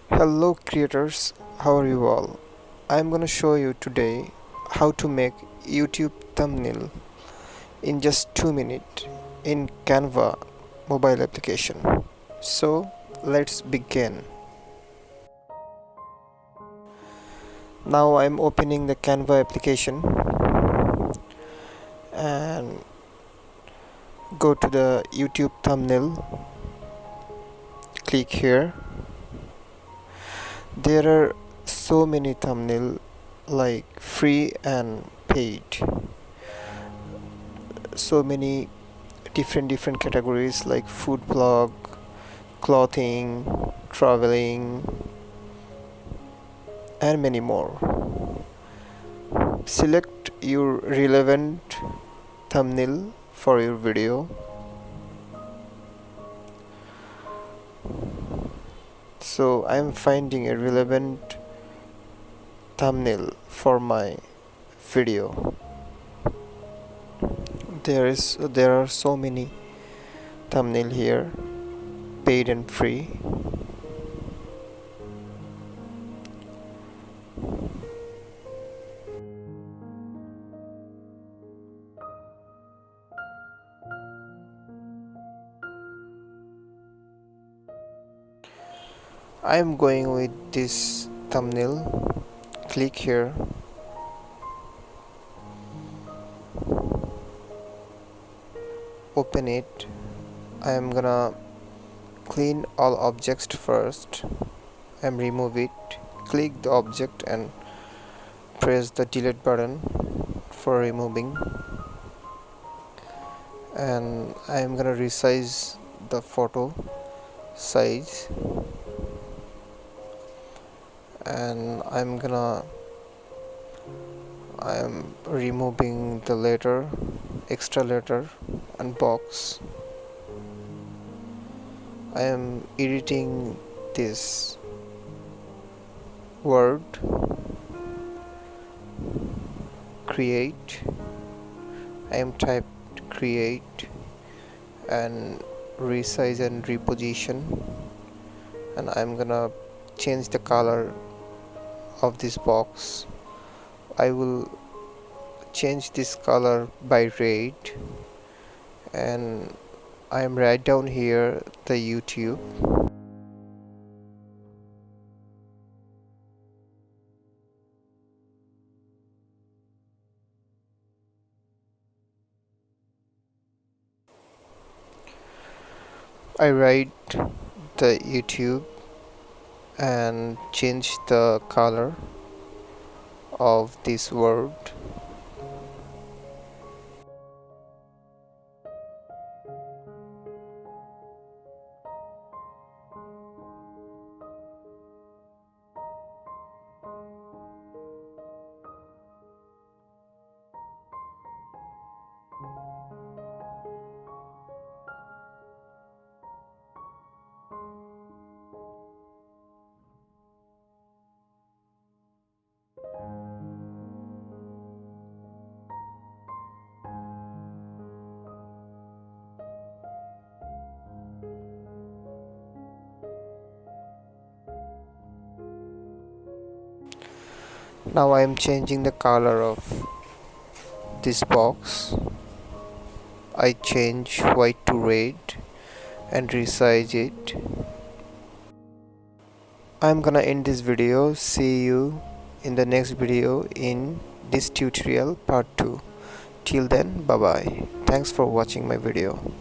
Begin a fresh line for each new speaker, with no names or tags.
Hello creators, how are you all? I'm gonna show you today how to make YouTube thumbnail in just 2 minutes in Canva mobile application. So let's begin. Now I'm opening the Canva application and go to the YouTube thumbnail. Click here. There are so many thumbnail like free and paid. So many different categories like food blog, clothing, traveling, and many more. Select your relevant thumbnail for your video. So I am finding a relevant thumbnail for my video. There are so many thumbnail here, paid and free. I am going with this thumbnail. Click here. Open it. I am gonna clean all objects first and remove it. Click the object and press the delete button for removing, and I am gonna resize the photo size, and I am removing the letter, extra letter and box. I am editing this word, create. I am typed create and resize and reposition, and I'm gonna change the color of this box. I will change this color by red, and I am write down here the YouTube. I write the YouTube and change the color of this word. Now I am changing the color of this box. I change white to red and resize it. I'm gonna end this video. See you in the next video in this tutorial part 2. Till then, bye bye. Thanks for watching my video.